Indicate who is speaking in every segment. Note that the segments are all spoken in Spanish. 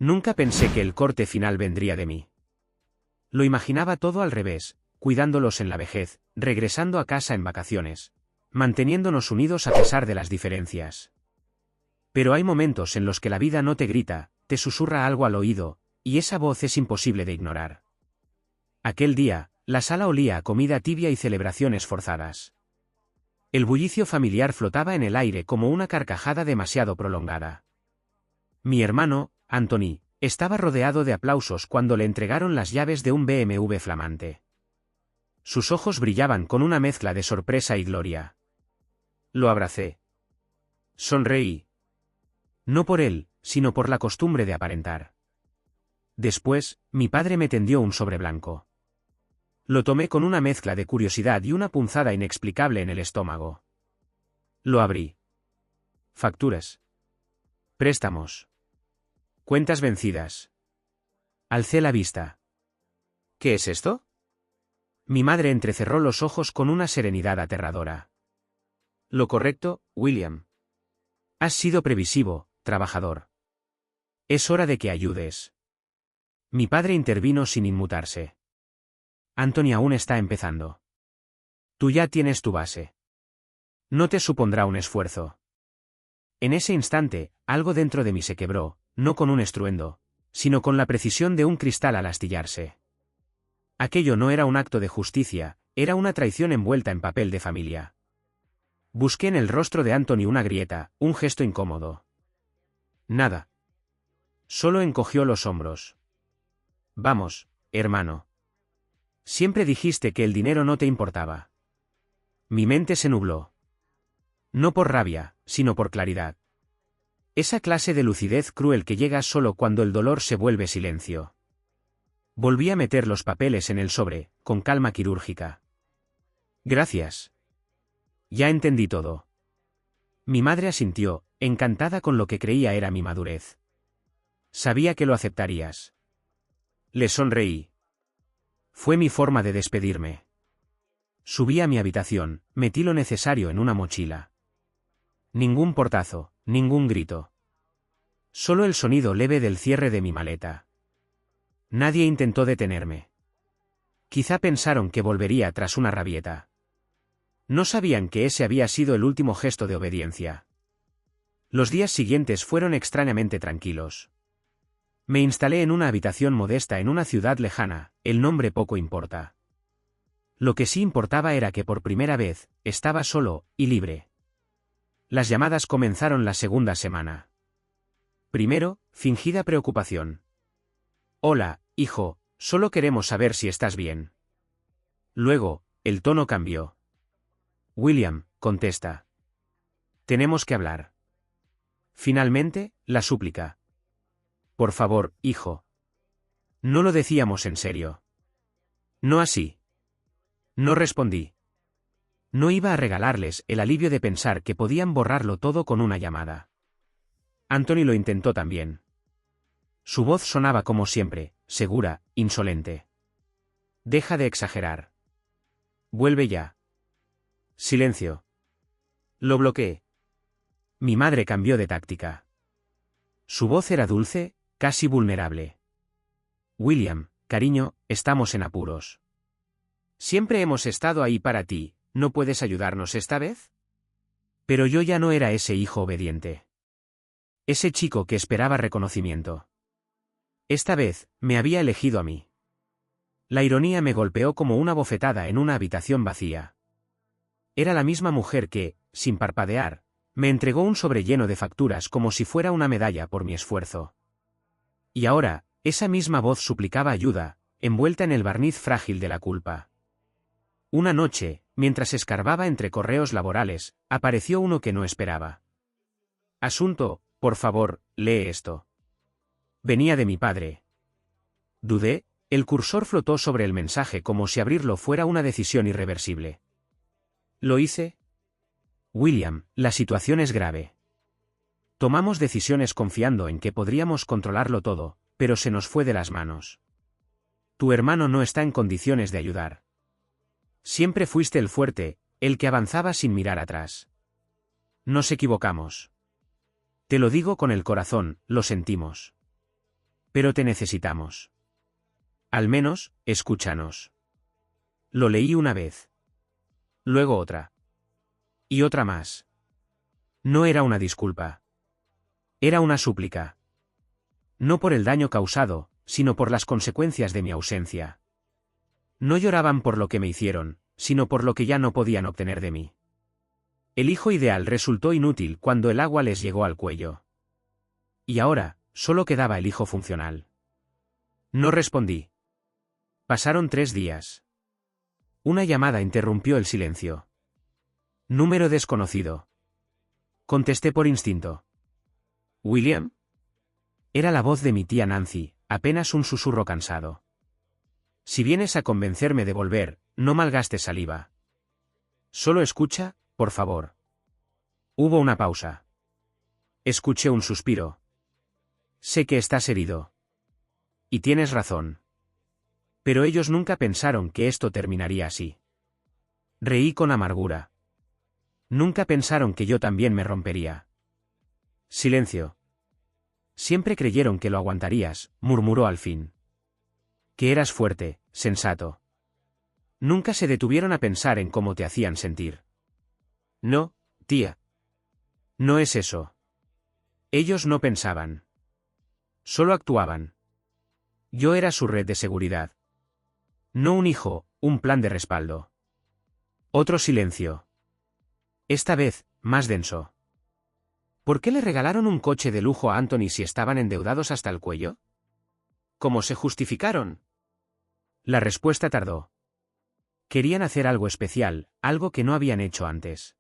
Speaker 1: Nunca pensé que el corte final vendría de mí. Lo imaginaba todo al revés, cuidándolos en la vejez, regresando a casa en vacaciones, manteniéndonos unidos a pesar de las diferencias. Pero hay momentos en los que la vida no te grita, te susurra algo al oído, y esa voz es imposible de ignorar. Aquel día, la sala olía a comida tibia y celebraciones forzadas. El bullicio familiar flotaba en el aire como una carcajada demasiado prolongada. Mi hermano, Anthony, estaba rodeado de aplausos cuando le entregaron las llaves de un BMW flamante. Sus ojos brillaban con una mezcla de sorpresa y gloria. Lo abracé. Sonreí. No por él, sino por la costumbre de aparentar. Después, mi padre me tendió un sobre blanco. Lo tomé con una mezcla de curiosidad y una punzada inexplicable en el estómago. Lo abrí. Facturas. Préstamos. Cuentas vencidas. Alcé la vista. ¿Qué es esto? Mi madre entrecerró los ojos con una serenidad aterradora. Lo correcto, William. Has sido previsivo, trabajador. Es hora de que ayudes. Mi padre intervino sin inmutarse. Anthony aún está empezando. Tú ya tienes tu base. No te supondrá un esfuerzo. En ese instante, algo dentro de mí se quebró, no con un estruendo, sino con la precisión de un cristal al astillarse. Aquello no era un acto de justicia, era una traición envuelta en papel de familia. Busqué en el rostro de Anthony una grieta, un gesto incómodo. Nada. Solo encogió los hombros. Vamos, hermano. Siempre dijiste que el dinero no te importaba. Mi mente se nubló. No por rabia, sino por claridad. Esa clase de lucidez cruel que llega solo cuando el dolor se vuelve silencio. Volví a meter los papeles en el sobre, con calma quirúrgica. Gracias. Ya entendí todo. Mi madre asintió, encantada con lo que creía era mi madurez. Sabía que lo aceptarías. Le sonreí. Fue mi forma de despedirme. Subí a mi habitación, metí lo necesario en una mochila. Ningún portazo, ningún grito. Solo el sonido leve del cierre de mi maleta. Nadie intentó detenerme. Quizá pensaron que volvería tras una rabieta. No sabían que ese había sido el último gesto de obediencia. Los días siguientes fueron extrañamente tranquilos. Me instalé en una habitación modesta en una ciudad lejana, el nombre poco importa. Lo que sí importaba era que por primera vez, estaba solo, y libre. Las llamadas comenzaron la segunda semana. Primero, fingida preocupación. Hola, hijo, solo queremos saber si estás bien. Luego, el tono cambió. William, contesta. Tenemos que hablar. Finalmente, la súplica. Por favor, hijo. No lo decíamos en serio. No así. No respondí. No iba a regalarles el alivio de pensar que podían borrarlo todo con una llamada. Anthony lo intentó también. Su voz sonaba como siempre, segura, insolente. Deja de exagerar. Vuelve ya. Silencio. Lo bloqueé. Mi madre cambió de táctica. Su voz era dulce, casi vulnerable. William, cariño, estamos en apuros. Siempre hemos estado ahí para ti, ¿no puedes ayudarnos esta vez? Pero yo ya no era ese hijo obediente. Ese chico que esperaba reconocimiento. Esta vez, me había elegido a mí. La ironía me golpeó como una bofetada en una habitación vacía. Era la misma mujer que, sin parpadear, me entregó un sobre lleno de facturas como si fuera una medalla por mi esfuerzo. Y ahora, esa misma voz suplicaba ayuda, envuelta en el barniz frágil de la culpa. Una noche, mientras escarbaba entre correos laborales, apareció uno que no esperaba. Asunto, por favor, lee esto. Venía de mi padre. Dudé, el cursor flotó sobre el mensaje como si abrirlo fuera una decisión irreversible. ¿Lo hice? William, la situación es grave. Tomamos decisiones confiando en que podríamos controlarlo todo, pero se nos fue de las manos. Tu hermano no está en condiciones de ayudar. Siempre fuiste el fuerte, el que avanzaba sin mirar atrás. Nos equivocamos. Te lo digo con el corazón, lo sentimos. Pero te necesitamos. Al menos, escúchanos. Lo leí una vez. Luego otra. Y otra más. No era una disculpa. Era una súplica. No por el daño causado, sino por las consecuencias de mi ausencia. No lloraban por lo que me hicieron, sino por lo que ya no podían obtener de mí. El hijo ideal resultó inútil cuando el agua les llegó al cuello. Y ahora, solo quedaba el hijo funcional. No respondí. Pasaron 3 días. Una llamada interrumpió el silencio. Número desconocido. Contesté por instinto. ¿William? Era la voz de mi tía Nancy, apenas un susurro cansado. Si vienes a convencerme de volver, no malgastes saliva. Solo escucha, por favor. Hubo una pausa. Escuché un suspiro. Sé que estás herido. Y tienes razón. Pero ellos nunca pensaron que esto terminaría así. Reí con amargura. Nunca pensaron que yo también me rompería. Silencio. Siempre creyeron que lo aguantarías, murmuró al fin. Que eras fuerte, sensato. Nunca se detuvieron a pensar en cómo te hacían sentir. No, tía. No es eso. Ellos no pensaban. Solo actuaban. Yo era su red de seguridad. No un hijo, un plan de respaldo. Otro silencio. Esta vez, más denso. ¿Por qué le regalaron un coche de lujo a Anthony si estaban endeudados hasta el cuello? ¿Cómo se justificaron? La respuesta tardó. Querían hacer algo especial, algo que no habían hecho antes.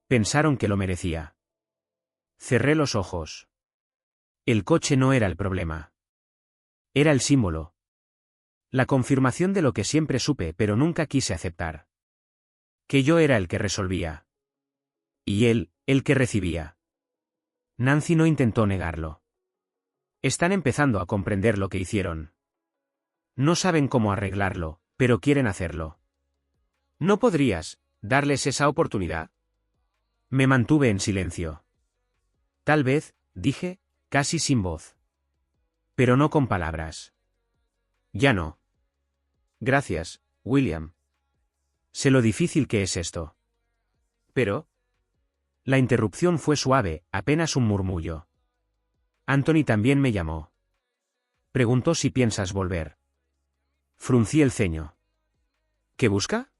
Speaker 1: Pensaron que lo merecía. Cerré los ojos. El coche no era el problema. Era el símbolo. La confirmación de lo que siempre supe pero nunca quise aceptar. Que yo era el que resolvía. Y él, el que recibía. Nancy no intentó negarlo. Están empezando a comprender lo que hicieron. No saben cómo arreglarlo, pero quieren hacerlo. ¿No podrías darles esa oportunidad? Me mantuve en silencio. Tal vez, dije, casi sin voz. Pero no con palabras. Ya no. Gracias, William. Sé lo difícil que es esto. Pero... La interrupción fue suave, apenas un murmullo. Anthony también me llamó. Preguntó si piensas volver. Fruncí el ceño. ¿Qué busca?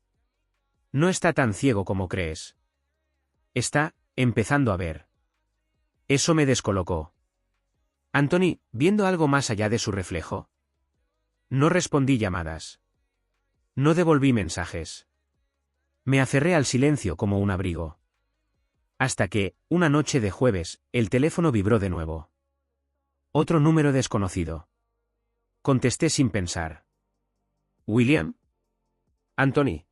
Speaker 1: No está tan ciego como crees. Está empezando a ver. Eso me descolocó. Anthony, viendo algo más allá de su reflejo. No respondí llamadas. No devolví mensajes. Me aferré al silencio como un abrigo. Hasta que, una noche de jueves, el teléfono vibró de nuevo. Otro número desconocido. Contesté sin pensar. ¿William? Anthony.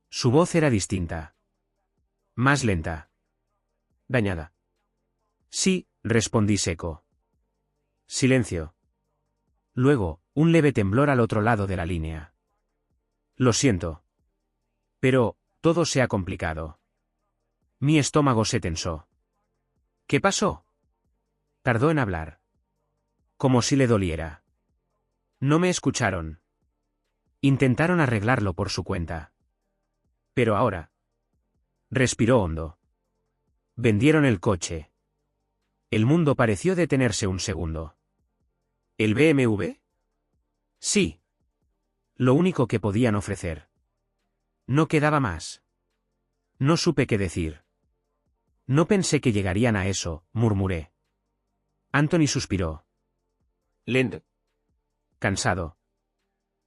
Speaker 1: Su voz era distinta. Más lenta. Dañada. Sí, respondí seco. Silencio. Luego, un leve temblor al otro lado de la línea. Lo siento. Pero, todo se ha complicado. Mi estómago se tensó. ¿Qué pasó? Tardó en hablar. Como si le doliera. No me escucharon. Intentaron arreglarlo por su cuenta. Pero ahora. Respiró hondo. Vendieron el coche. El mundo pareció detenerse un segundo. ¿El BMW? Sí. Lo único que podían ofrecer. No quedaba más. No supe qué decir. No pensé que llegarían a eso, murmuré. Anthony suspiró. Lento. Cansado.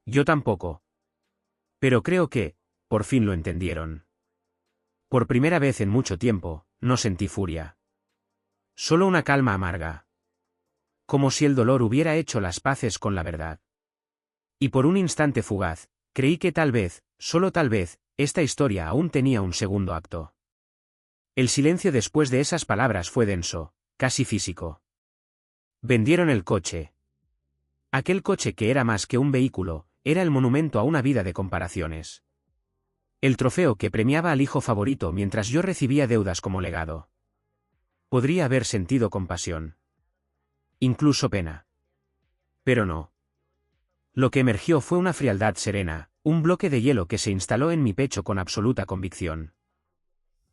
Speaker 1: Yo tampoco. Pero creo que, por fin lo entendieron. Por primera vez en mucho tiempo, no sentí furia. Solo una calma amarga. Como si el dolor hubiera hecho las paces con la verdad. Y por un instante fugaz, creí que tal vez, solo tal vez, esta historia aún tenía un segundo acto. El silencio después de esas palabras fue denso, casi físico. Vendieron el coche. Aquel coche que era más que un vehículo, era el monumento a una vida de comparaciones. El trofeo que premiaba al hijo favorito mientras yo recibía deudas como legado. Podría haber sentido compasión. Incluso pena. Pero no. Lo que emergió fue una frialdad serena, un bloque de hielo que se instaló en mi pecho con absoluta convicción.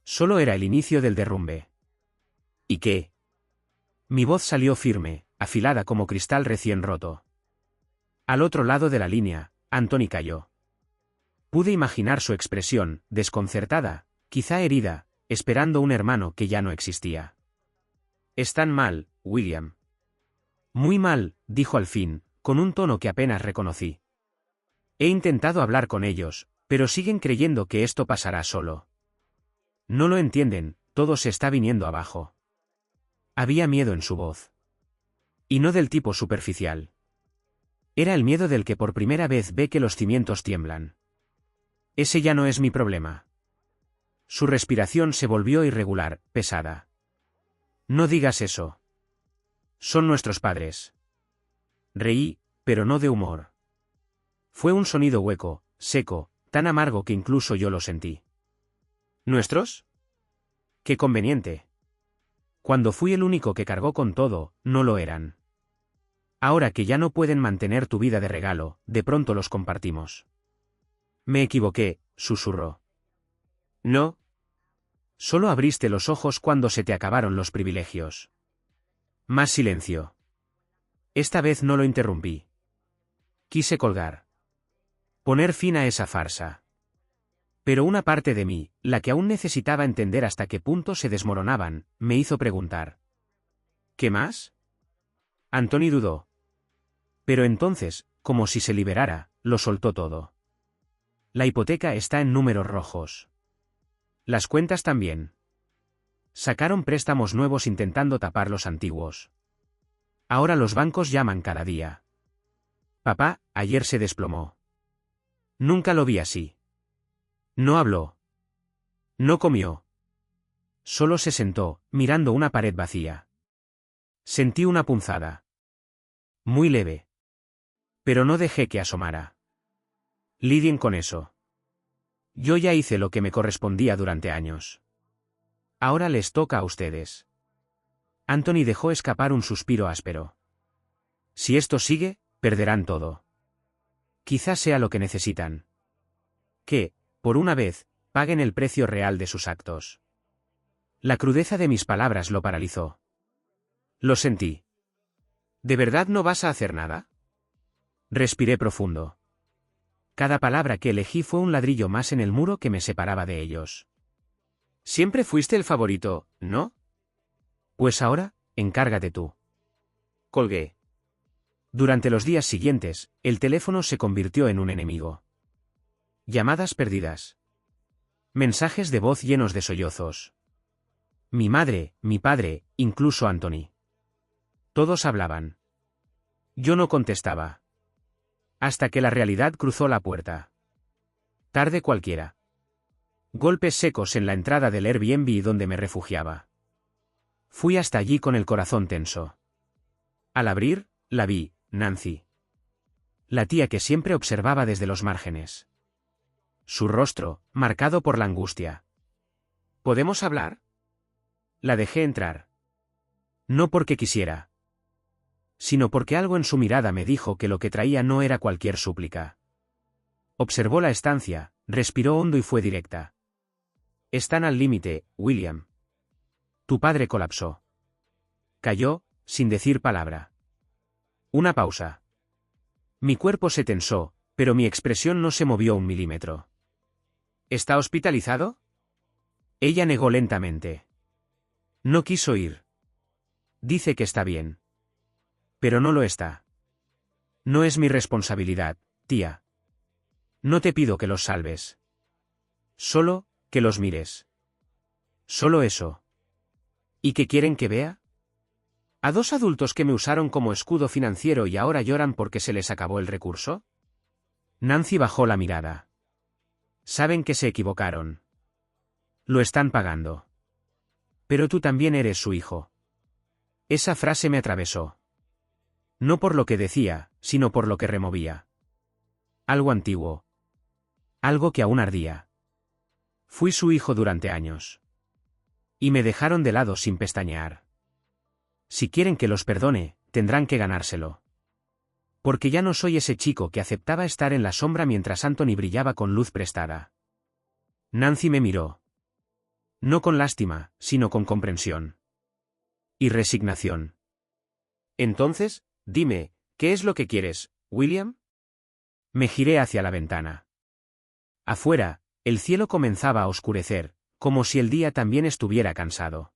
Speaker 1: Solo era el inicio del derrumbe. ¿Y qué? Mi voz salió firme, afilada como cristal recién roto. Al otro lado de la línea, Anthony cayó. Pude imaginar su expresión, desconcertada, quizá herida, esperando un hermano que ya no existía. «Están mal, William». «Muy mal», dijo al fin, con un tono que apenas reconocí. «He intentado hablar con ellos, pero siguen creyendo que esto pasará solo. No lo entienden, todo se está viniendo abajo». Había miedo en su voz. Y no del tipo superficial. Era el miedo del que por primera vez ve que los cimientos tiemblan. Ese ya no es mi problema. Su respiración se volvió irregular, pesada. «No digas eso. Son nuestros padres». Reí, pero no de humor. Fue un sonido hueco, seco, tan amargo que incluso yo lo sentí. ¿Nuestros? ¡Qué conveniente! Cuando fui el único que cargó con todo, no lo eran. Ahora que ya no pueden mantener tu vida de regalo, de pronto los compartimos. Me equivoqué, susurró. No. Solo abriste los ojos cuando se te acabaron los privilegios. Más silencio. Esta vez no lo interrumpí. Quise colgar. Poner fin a esa farsa. Pero una parte de mí, la que aún necesitaba entender hasta qué punto se desmoronaban, me hizo preguntar. ¿Qué más? Anthony dudó. Pero entonces, como si se liberara, lo soltó todo. La hipoteca está en números rojos. Las cuentas también. Sacaron préstamos nuevos intentando tapar los antiguos. Ahora los bancos llaman cada día. Papá, ayer se desplomó. Nunca lo vi así. No habló. No comió. Solo se sentó, mirando una pared vacía. Sentí una punzada. Muy leve. Pero no dejé que asomara. Lidien con eso. Yo ya hice lo que me correspondía durante años. Ahora les toca a ustedes. Anthony dejó escapar un suspiro áspero. Si esto sigue, perderán todo. Quizás sea lo que necesitan. Que, por una vez, paguen el precio real de sus actos. La crudeza de mis palabras lo paralizó. Lo sentí. ¿De verdad no vas a hacer nada? Respiré profundo. Cada palabra que elegí fue un ladrillo más en el muro que me separaba de ellos. Siempre fuiste el favorito, ¿no? Pues ahora, encárgate tú. Colgué. Durante los días siguientes, el teléfono se convirtió en un enemigo. Llamadas perdidas. Mensajes de voz llenos de sollozos. Mi madre, mi padre, incluso Anthony. Todos hablaban. Yo no contestaba. Hasta que la realidad cruzó la puerta. Tarde cualquiera. Golpes secos en la entrada del Airbnb donde me refugiaba. Fui hasta allí con el corazón tenso. Al abrir, la vi, Nancy. La tía que siempre observaba desde los márgenes. Su rostro, marcado por la angustia. ¿Podemos hablar? La dejé entrar. No porque quisiera, sino porque algo en su mirada me dijo que lo que traía no era cualquier súplica. Observó la estancia, respiró hondo y fue directa. Están al límite, William. Tu padre colapsó. Cayó, sin decir palabra. Una pausa. Mi cuerpo se tensó, pero mi expresión no se movió un milímetro. ¿Está hospitalizado? Ella negó lentamente. No quiso ir. Dice que está bien. Pero no lo está. No es mi responsabilidad, tía. No te pido que los salves. Solo, que los mires. Solo eso. ¿Y qué quieren que vea? ¿A dos adultos que me usaron como escudo financiero y ahora lloran porque se les acabó el recurso? Nancy bajó la mirada. Saben que se equivocaron. Lo están pagando. Pero tú también eres su hijo. Esa frase me atravesó. No por lo que decía, sino por lo que removía. Algo antiguo. Algo que aún ardía. Fui su hijo durante años. Y me dejaron de lado sin pestañear. Si quieren que los perdone, tendrán que ganárselo. Porque ya no soy ese chico que aceptaba estar en la sombra mientras Anthony brillaba con luz prestada. Nancy me miró. No con lástima, sino con comprensión. Y resignación. Entonces, dime, ¿qué es lo que quieres, William? Me giré hacia la ventana. Afuera, el cielo comenzaba a oscurecer, como si el día también estuviera cansado.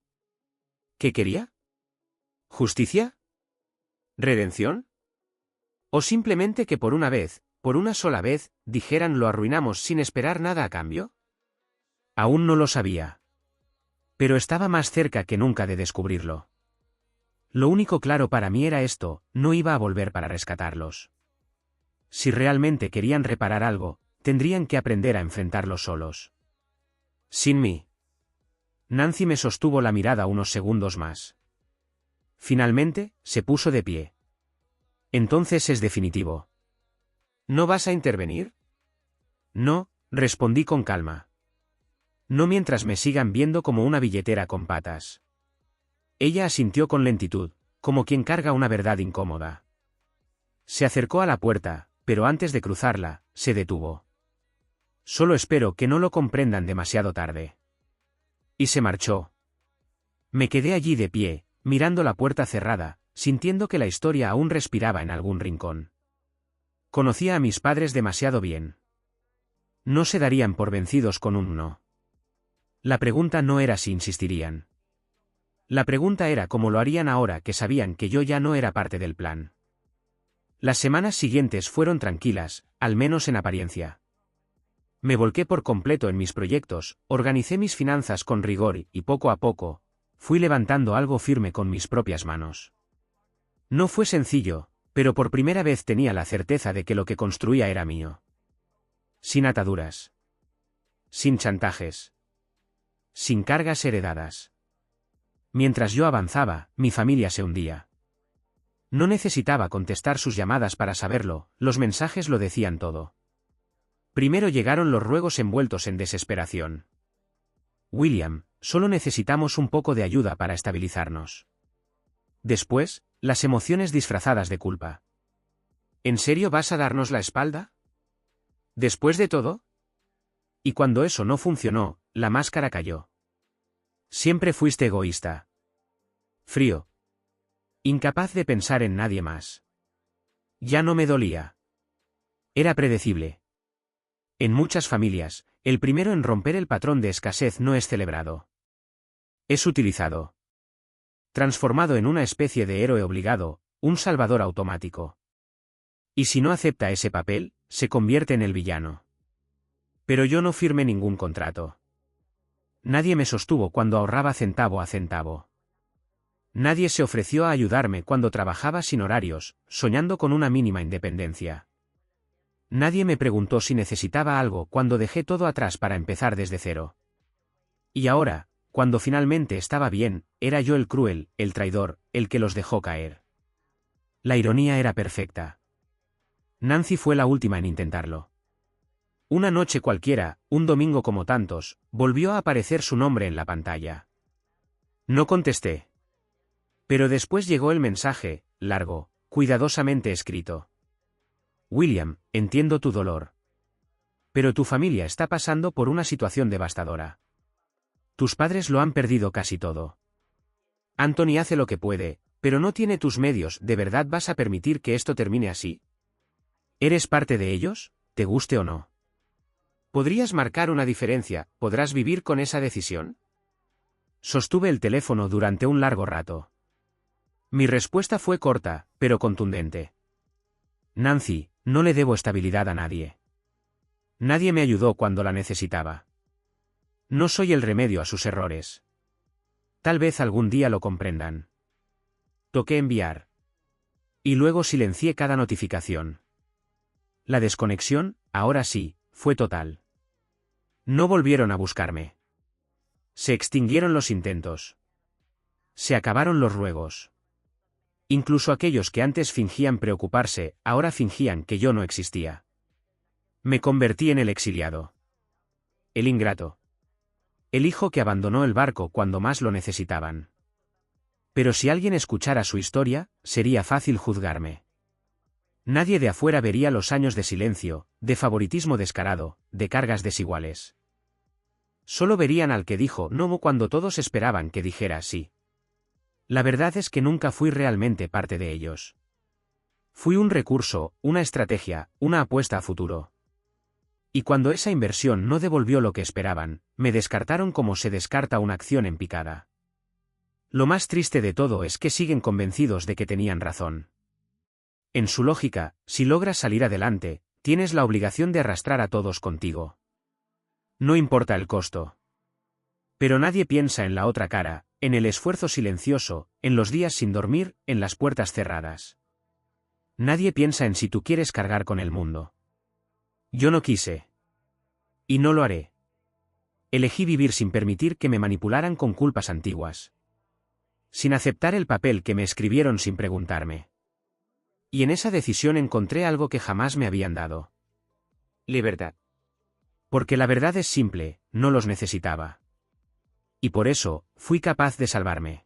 Speaker 1: ¿Qué quería? ¿Justicia? ¿Redención? ¿O simplemente que por una sola vez, dijeran lo arruinamos sin esperar nada a cambio? Aún no lo sabía. Pero estaba más cerca que nunca de descubrirlo. Lo único claro para mí era esto, no iba a volver para rescatarlos. Si realmente querían reparar algo, tendrían que aprender a enfrentarlo solos. Sin mí. Nancy me sostuvo la mirada unos segundos más. Finalmente, se puso de pie. Entonces es definitivo. ¿No vas a intervenir? No, respondí con calma. No mientras me sigan viendo como una billetera con patas. Ella asintió con lentitud, como quien carga una verdad incómoda. Se acercó a la puerta, pero antes de cruzarla, se detuvo. Solo espero que no lo comprendan demasiado tarde. Y se marchó. Me quedé allí de pie, mirando la puerta cerrada, sintiendo que la historia aún respiraba en algún rincón. Conocía a mis padres demasiado bien. No se darían por vencidos con un no. La pregunta no era si insistirían. La pregunta era cómo lo harían ahora que sabían que yo ya no era parte del plan. Las semanas siguientes fueron tranquilas, al menos en apariencia. Me volqué por completo en mis proyectos, organicé mis finanzas con rigor y poco a poco, fui levantando algo firme con mis propias manos. No fue sencillo, pero por primera vez tenía la certeza de que lo que construía era mío. Sin ataduras. Sin chantajes. Sin cargas heredadas. Mientras yo avanzaba, mi familia se hundía. No necesitaba contestar sus llamadas para saberlo, los mensajes lo decían todo. Primero llegaron los ruegos envueltos en desesperación. William, solo necesitamos un poco de ayuda para estabilizarnos. Después, las emociones disfrazadas de culpa. ¿En serio vas a darnos la espalda? ¿Después de todo? Y cuando eso no funcionó, la máscara cayó. Siempre fuiste egoísta. Frío. Incapaz de pensar en nadie más. Ya no me dolía. Era predecible. En muchas familias, el primero en romper el patrón de escasez no es celebrado. Es utilizado. Transformado en una especie de héroe obligado, un salvador automático. Y si no acepta ese papel, se convierte en el villano. Pero yo no firmé ningún contrato. Nadie me sostuvo cuando ahorraba centavo a centavo. Nadie se ofreció a ayudarme cuando trabajaba sin horarios, soñando con una mínima independencia. Nadie me preguntó si necesitaba algo cuando dejé todo atrás para empezar desde cero. Y ahora, cuando finalmente estaba bien, era yo el cruel, el traidor, el que los dejó caer. La ironía era perfecta. Nancy fue la última en intentarlo. Una noche cualquiera, un domingo como tantos, volvió a aparecer su nombre en la pantalla. No contesté. Pero después llegó el mensaje, largo, cuidadosamente escrito. William, entiendo tu dolor. Pero tu familia está pasando por una situación devastadora. Tus padres lo han perdido casi todo. Anthony hace lo que puede, pero no tiene tus medios. ¿De verdad vas a permitir que esto termine así? ¿Eres parte de ellos, te guste o no? ¿Podrías marcar una diferencia? ¿Podrás vivir con esa decisión? Sostuve el teléfono durante un largo rato. Mi respuesta fue corta, pero contundente. Nancy, no le debo estabilidad a nadie. Nadie me ayudó cuando la necesitaba. No soy el remedio a sus errores. Tal vez algún día lo comprendan. Toqué enviar. Y luego silencié cada notificación. La desconexión, ahora sí, fue total. No volvieron a buscarme. Se extinguieron los intentos. Se acabaron los ruegos. Incluso aquellos que antes fingían preocuparse, ahora fingían que yo no existía. Me convertí en el exiliado. El ingrato. El hijo que abandonó el barco cuando más lo necesitaban. Pero si alguien escuchara su historia, sería fácil juzgarme. Nadie de afuera vería los años de silencio, de favoritismo descarado, de cargas desiguales. Solo verían al que dijo no cuando todos esperaban que dijera sí. La verdad es que nunca fui realmente parte de ellos. Fui un recurso, una estrategia, una apuesta a futuro. Y cuando esa inversión no devolvió lo que esperaban, me descartaron como se descarta una acción en picada. Lo más triste de todo es que siguen convencidos de que tenían razón. En su lógica, si logras salir adelante, tienes la obligación de arrastrar a todos contigo. No importa el costo. Pero nadie piensa en la otra cara, en el esfuerzo silencioso, en los días sin dormir, en las puertas cerradas. Nadie piensa en si tú quieres cargar con el mundo. Yo no quise. Y no lo haré. Elegí vivir sin permitir que me manipularan con culpas antiguas. Sin aceptar el papel que me escribieron sin preguntarme. Y en esa decisión encontré algo que jamás me habían dado. Libertad. Porque la verdad es simple, no los necesitaba. Y por eso, fui capaz de salvarme.